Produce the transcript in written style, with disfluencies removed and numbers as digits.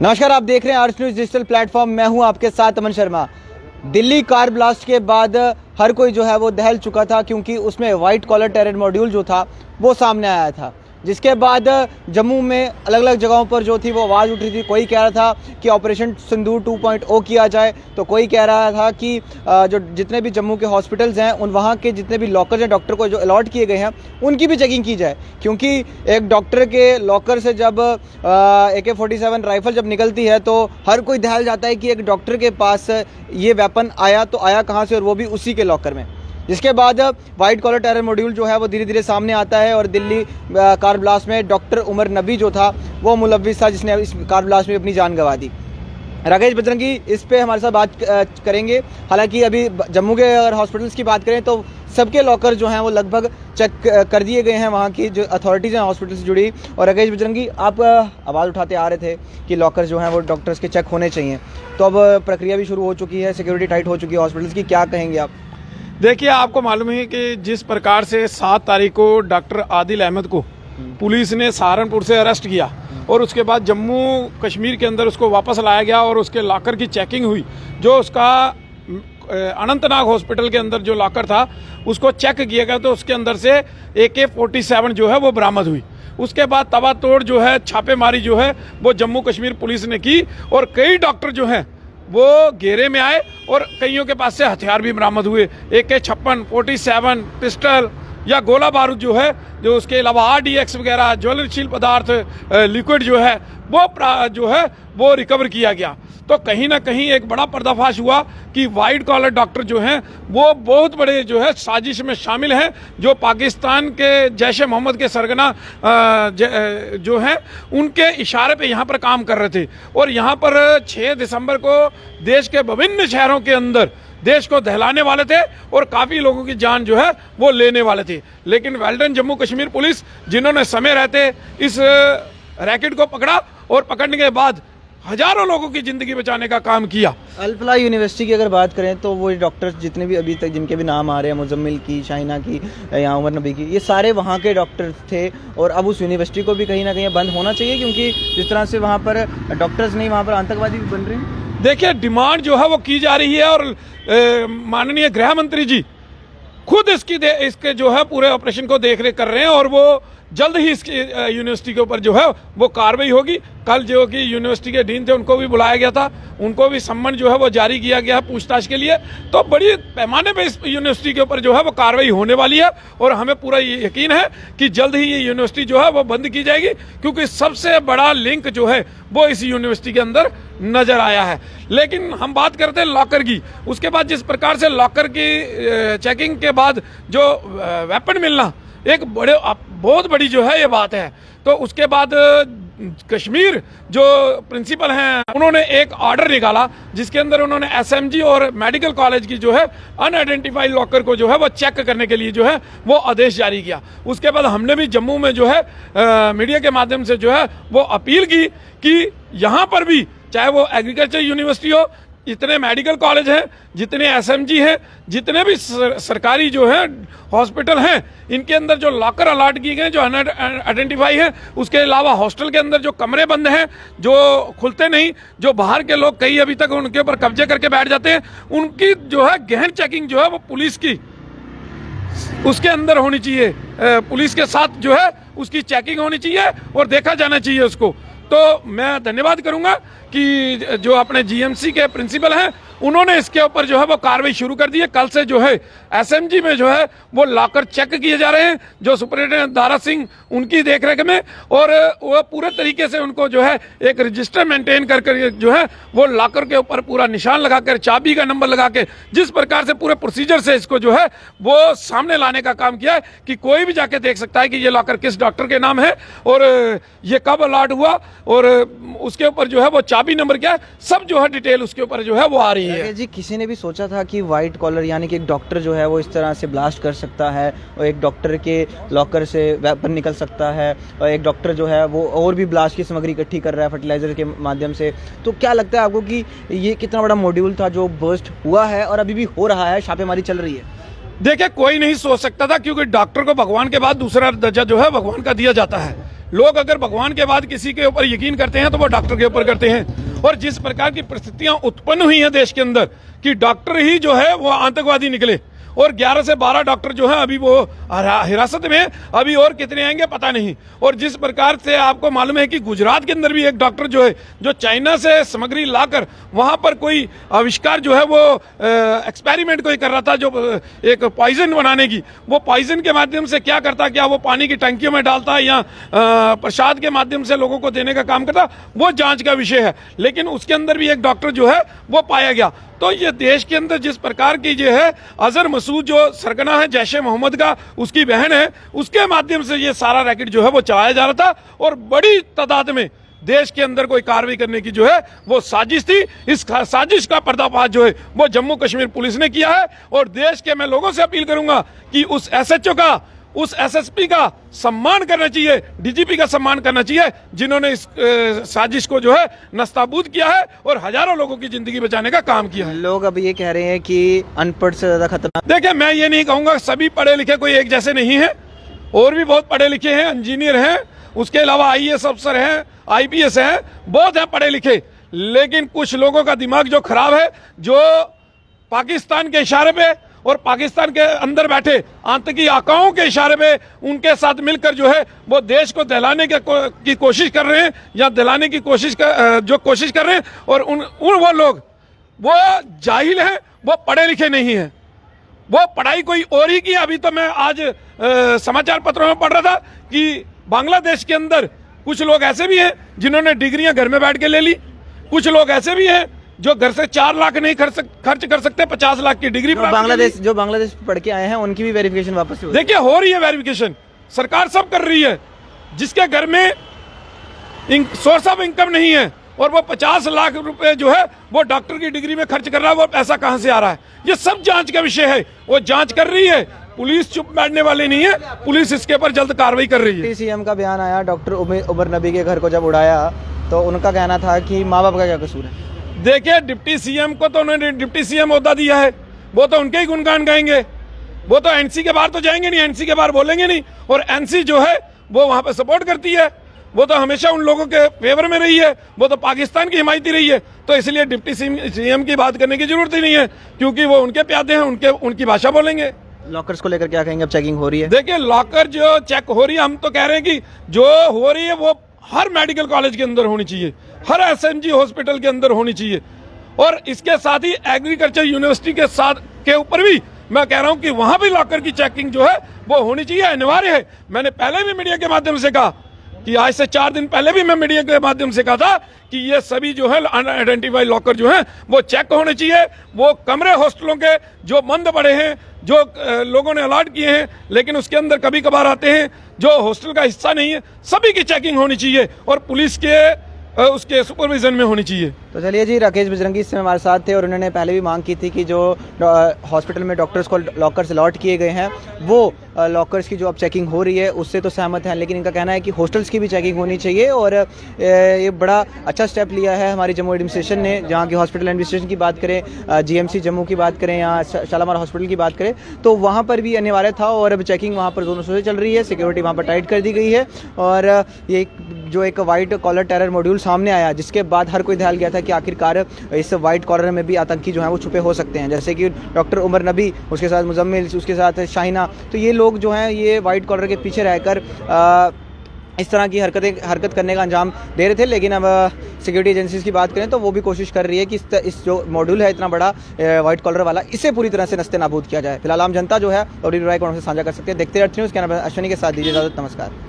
नमस्कार, आप देख रहे हैं आर्ट्स न्यूज डिजिटल प्लेटफॉर्म। मैं हूं आपके साथ अमन शर्मा। दिल्ली कार ब्लास्ट के बाद हर कोई जो है वो दहल चुका था, क्योंकि उसमें वाइट कॉलर टेरर मॉड्यूल जो था वो सामने आया था। जिसके बाद जम्मू में अलग अलग जगहों पर जो थी वो आवाज़ उठ रही थी। कोई कह रहा था कि ऑपरेशन सिंदूर 2.0 किया जाए, तो कोई कह रहा था कि जो जितने भी जम्मू के हॉस्पिटल्स हैं उन वहाँ के जितने भी लॉकर्स हैं डॉक्टर को जो अलॉट किए गए हैं उनकी भी चेकिंग की जाए, क्योंकि एक डॉक्टर के लॉकर से जब AK-47 राइफल जब निकलती है तो हर कोई दहल जाता है कि एक डॉक्टर के पास ये वेपन आया तो आया कहाँ से, और वो भी उसी के लॉकर में। जिसके बाद वाइट कॉलर टेरर मॉड्यूल जो है वो धीरे धीरे सामने आता है और दिल्ली कार ब्लास्ट में डॉक्टर उमर नबी जो था वो मुलव्विस था, जिसने इस कार ब्लास्ट में अपनी जान गंवा दी। राकेश बजरंगी इस पे हमारे साथ बात करेंगे। हालांकि अभी जम्मू के अगर हॉस्पिटल्स की बात करें तो सबके लॉकर जो हैं वो लगभग चेक कर दिए गए हैं, वहाँ की जो अथॉरिटीज़ हैं हॉस्पिटल से जुड़ी। और राकेश बजरंगी, आप आवाज़ उठाते आ रहे थे कि लॉकर जो हैं वो डॉक्टर्स के चेक होने चाहिए, तो अब प्रक्रिया भी शुरू हो चुकी है, सिक्योरिटी टाइट हो चुकी है हॉस्पिटल्स की, क्या कहेंगे आप? देखिए, आपको मालूम है कि जिस प्रकार से 7 तारीख को डॉक्टर आदिल अहमद को पुलिस ने सहारनपुर से अरेस्ट किया और उसके बाद जम्मू कश्मीर के अंदर उसको वापस लाया गया और उसके लॉकर की चेकिंग हुई, जो उसका अनंतनाग हॉस्पिटल के अंदर जो लॉकर था उसको चेक किया गया तो उसके अंदर से AK-47 जो है वो बरामद हुई। उसके बाद तबातोड़ जो है छापेमारी जो है वो जम्मू कश्मीर पुलिस ने की और कई डॉक्टर जो हैं वो घेरे में आए और कईयों के पास से हथियार भी बरामद हुए। AK-56, 47 पिस्टल या गोला बारूद जो है, जो उसके अलावा RDX वगैरह ज्वलनशील पदार्थ लिक्विड जो है वो रिकवर किया गया। तो कहीं ना कहीं एक बड़ा पर्दाफाश हुआ कि वाइट कॉलर डॉक्टर जो हैं वो बहुत बड़े जो है साजिश में शामिल हैं, जो पाकिस्तान के जैश मोहम्मद के सरगना जो हैं उनके इशारे पे यहाँ पर काम कर रहे थे। और यहाँ पर 6 दिसंबर को देश के विभिन्न शहरों के अंदर देश को दहलाने वाले थे और काफ़ी लोगों की जान जो है वो लेने वाले थे। लेकिन वेल्डन जम्मू कश्मीर पुलिस, जिन्होंने समय रहते इस रैकेट को पकड़ा और पकड़ने के बाद हजारों लोगों की जिंदगी बचाने का काम किया। अल-फलाह यूनिवर्सिटी की अगर बात करें तो वो डॉक्टर्स जितने भी अभी तक जिनके भी नाम आ रहे हैं, मुजम्मिल की, शाहिना की या उमर नबी की, ये सारे वहाँ के डॉक्टर्स थे। और अब उस यूनिवर्सिटी को भी कहीं ना कहीं बंद होना चाहिए, क्योंकि जिस तरह से वहाँ पर डॉक्टर्स नहीं, वहाँ पर आतंकवादी भी बन रहे हैं। देखिए, डिमांड जो है वो की जा रही है और माननीय गृह मंत्री जी खुद इसके जो है पूरे ऑपरेशन को देख रेख कर रहे हैं और वो जल्द ही इसकी यूनिवर्सिटी के ऊपर जो है वो कार्रवाई होगी। कल जो कि यूनिवर्सिटी के डीन थे उनको भी बुलाया गया था, उनको भी सम्मन जो है वो जारी किया गया है पूछताछ के लिए। तो बड़ी पैमाने पे इस यूनिवर्सिटी के ऊपर जो है वो कार्रवाई होने वाली है और हमें पूरा यकीन है कि जल्द ही ये यूनिवर्सिटी जो है वो बंद की जाएगी, क्योंकि सबसे बड़ा लिंक जो है वो इस यूनिवर्सिटी के अंदर नजर आया है। लेकिन हम बात करते हैं लॉकर की। उसके बाद जिस प्रकार से लॉकर की चेकिंग के बाद जो वेपन मिलना एक बहुत बड़ी जो है ये बात है। तो उसके बाद कश्मीर जो प्रिंसिपल हैं उन्होंने एक ऑर्डर निकाला जिसके अंदर उन्होंने SMG और मेडिकल कॉलेज की जो है अनआइडेंटिफाइड लॉकर को जो है वो चेक करने के लिए जो है वो आदेश जारी किया। उसके बाद हमने भी जम्मू में जो है मीडिया के माध्यम से जो है वो अपील की कि यहाँ पर भी चाहे वो एग्रीकल्चर यूनिवर्सिटी हो, इतने मेडिकल कॉलेज हैं, जितने SMG हैं, जितने भी सरकारी जो है हॉस्पिटल हैं, इनके अंदर जो लॉकर अलॉट किए गए जो अनआइडेंटिफाई है, उसके अलावा हॉस्टल के अंदर जो कमरे बंद हैं, जो खुलते नहीं, जो बाहर के लोग कई अभी तक उनके ऊपर कब्जे करके बैठ जाते हैं, उनकी जो है गहन चेकिंग जो है वो पुलिस की उसके अंदर होनी चाहिए। पुलिस के साथ जो है उसकी चेकिंग होनी चाहिए और देखा जाना चाहिए उसको। तो मैं धन्यवाद करूंगा कि जो अपने GMC के प्रिंसिपल हैं उन्होंने इसके ऊपर जो है वो कार्रवाई शुरू कर दी है। कल से जो है SMG में जो है वो लॉकर चेक किए जा रहे हैं, जो सुपरिटेंडेंट दारा सिंह उनकी देखरेख में, और वो पूरे तरीके से उनको जो है एक रजिस्टर मेंटेन कर जो है वो लॉकर के ऊपर पूरा निशान लगाकर, चाबी का नंबर लगा के, जिस प्रकार से पूरे प्रोसीजर से इसको जो है वो सामने लाने का काम किया है कि कोई भी जाके देख सकता है कि ये लॉकर किस डॉक्टर के नाम है और ये कब अलॉट हुआ और उसके ऊपर जो है वो चाबी नंबर क्या है, सब जो है डिटेल उसके ऊपर जो है वो आ रही है। जी, किसी ने भी सोचा था कि वाइट कॉलर यानी कि एक डॉक्टर जो है वो इस तरह से ब्लास्ट कर सकता है और एक डॉक्टर के लॉकर से वेपन निकल सकता है और एक डॉक्टर जो है वो और भी ब्लास्ट की सामग्री इकट्ठी कर रहा है फर्टिलाइजर के माध्यम से। तो क्या लगता है आपको कि ये कितना बड़ा मॉड्यूल था जो बर्स्ट हुआ है और अभी भी हो रहा है, छापेमारी चल रही है? देखिए, कोई नहीं सोच सकता था, क्योंकि डॉक्टर को भगवान के बाद दूसरा दर्जा जो है भगवान का दिया जाता है। लोग अगर भगवान के बाद किसी के ऊपर यकीन करते हैं तो वो डॉक्टर के ऊपर करते हैं। और जिस प्रकार की परिस्थितियां उत्पन्न हुई हैं देश के अंदर कि डॉक्टर ही जो है वो आतंकवादी निकले, और 11 से 12 डॉक्टर जो हैं अभी वो हिरासत में, अभी और कितने आएंगे पता नहीं। और जिस प्रकार से आपको मालूम है कि गुजरात के अंदर भी एक डॉक्टर जो है जो चाइना से सामग्री लाकर वहां पर कोई आविष्कार जो है वो एक्सपेरिमेंट कोई कर रहा था, जो एक पॉइजन बनाने की, वो पॉइजन के माध्यम से क्या करता, क्या वो पानी की टंकियों में डालता या प्रसाद के माध्यम से लोगों को देने का काम करता, वो जांच का विषय है। लेकिन उसके अंदर भी एक डॉक्टर जो है वो पाया गया। तो ये देश के अंदर जिस प्रकार की जो है अजहर मसूद जो सरगना है जैश ए मोहम्मद का, उसकी बहन है, उसके माध्यम से ये सारा रैकेट जो है वो चलाया जा रहा था, और बड़ी तादाद में देश के अंदर कोई कार्रवाई करने की जो है वो साजिश थी। इस साजिश का पर्दाफाश जो है वो जम्मू कश्मीर पुलिस ने किया है। और देश के मैं लोगों से अपील करूंगा कि उस एसएचओ का, उस एसएसपी का सम्मान करना चाहिए, डीजीपी का सम्मान करना चाहिए, जिन्होंने इस साजिश को जो है नस्ताबूद किया है और हजारों लोगों की जिंदगी बचाने का काम किया है। लोग अब ये कह रहे हैं कि अनपढ़ से ज्यादा खतरनाक। देखिए, मैं ये नहीं कहूंगा सभी पढ़े लिखे कोई एक जैसे नहीं है, और भी बहुत पढ़े लिखे हैं, इंजीनियर हैं, उसके अलावा आईएएस अफसर हैं, आईपीएस हैं, बहुत हैं पढ़े लिखे। लेकिन कुछ लोगों का दिमाग जो खराब है, जो पाकिस्तान के इशारे पे और पाकिस्तान के अंदर बैठे आतंकी आकाओं के इशारे पे उनके साथ मिलकर जो है वो देश को दहलाने की कोशिश कर रहे हैं, या दिलाने की कोशिश कर रहे हैं। और उन वो लोग वो जाहिल हैं, वो पढ़े लिखे नहीं हैं, वो पढ़ाई कोई और ही की। अभी तो मैं आज समाचार पत्रों में पढ़ रहा था कि बांग्लादेश के अंदर कुछ लोग ऐसे भी हैं जिन्होंने डिग्रियां घर में बैठ के ले ली, कुछ लोग ऐसे भी हैं जो घर से 4 लाख नहीं खर्च कर सकते, 50 लाख की डिग्री जो बांग्लादेश पढ़ के आए हैं उनकी भी वेरिफिकेशन वापस देखिए हो रही है। वेरिफिकेशन सरकार सब कर रही है। जिसके घर में सोर्स ऑफ इनकम नहीं है और वो 50 लाख रुपए जो है वो डॉक्टर की डिग्री में खर्च कर रहा है, वो पैसा कहां से आ रहा है, ये सब जांच का विषय है। वो जांच कर रही है, पुलिस चुप बैठने वाली नहीं है, पुलिस इसके ऊपर जल्द कार्रवाई कर रही है। सीएम का बयान आया, डॉक्टर उमर नबी के घर को जब उड़ाया तो उनका कहना था कि माँ बाप का क्या कसूर है। देखिए, डिप्टी सीएम को तो उन्होंने डिप्टी सीएम ओहदा दिया है, वो तो उनके ही गुणगान गाएंगे, वो तो एनसी के बाहर तो जाएंगे नहीं, एनसी के बाहर बोलेंगे नहीं। और एनसी जो है वो वहां पे सपोर्ट करती है, वो तो हमेशा उन लोगों के फेवर में रही है, वो तो पाकिस्तान की हिमायती रही है। तो इसलिए डिप्टी सीएम की बात करने की जरूरत ही नहीं है, क्योंकि वो उनके प्यादे हैं, उनकी भाषा बोलेंगे। लॉकर्स को लेकर क्या कहेंगे? अब चेकिंग हो रही है। देखिए, लॉकर जो चेक हो रही है, हम तो कह रहे हैं कि जो हो रही है वो हर मेडिकल कॉलेज के अंदर होनी चाहिए, हर एसएमजी हॉस्पिटल के अंदर होनी चाहिए। और इसके साथ ही एग्रीकल्चर यूनिवर्सिटी के ऊपर भी मैं कह रहा हूं कि वहां भी लॉकर की चेकिंग जो है वो होनी चाहिए, अनिवार्य है। मैंने पहले भी मीडिया के माध्यम से कहा कि आज से 4 दिन पहले भी मैं मीडिया के माध्यम से कहा था कि ये सभी जो है अनआइडेंटिफाइड लॉकर जो है वो चेक होने चाहिए। वो कमरे हॉस्टलों के जो बंद पड़े हैं, जो लोगों ने अलॉट किए हैं लेकिन उसके अंदर कभी कभार आते हैं, जो हॉस्टल का हिस्सा नहीं है, सभी की चेकिंग होनी चाहिए और पुलिस के उसके सुपरविजन में होनी चाहिए। तो चलिए जी, राकेश बजरंगी इस समय हमारे साथ थे और उन्होंने पहले भी मांग की थी कि जो हॉस्पिटल में डॉक्टर्स को लॉकर्स अलॉट किए गए हैं वो लॉकर्स की जो अब चेकिंग हो रही है उससे तो सहमत हैं, लेकिन इनका कहना है कि हॉस्टल्स की भी चेकिंग होनी चाहिए। और ये बड़ा अच्छा स्टेप लिया है हमारी जम्मू एडमिनिस्ट्रेशन ने, जहाँ की हॉस्पिटल एडमिनिस्ट्रेशन की बात करें, जीएमसी जम्मू की बात करें या शालामार हॉस्पिटल की बात करें, तो वहाँ पर भी अनिवार्य था और अब चेकिंग वहाँ पर दोनों से चल रही है, सिक्योरिटी वहाँ पर टाइट कर दी गई है। और ये जो एक वाइट कॉलर टेरर मॉड्यूल सामने आया, जिसके बाद हर कोई ध्यान गया था कि आखिरकार इस वाइट कॉलर में भी आतंकी जो है वो छुपे हो सकते हैं, जैसे कि डॉक्टर उमर नबी, उसके साथ मुजम्मिल, उसके साथ शाहिना। तो ये लोग जो हैं ये वाइट कॉलर के पीछे रहकर इस तरह की हरकत करने का अंजाम दे रहे थे। लेकिन अब सिक्योरिटी एजेंसीज की बात करें तो वो भी कोशिश कर रही है कि इस जो मॉड्यूल है इतना बड़ा वाइट कॉलर वाला, इसे पूरी तरह से नस्ते नाबूद किया जाए। फिलहाल आम जनता जो है और राय को साझा कर सकते हैं। देखते रहते हैं, उसके अश्विनी के साथ दीजिए इजाजत, नमस्कार।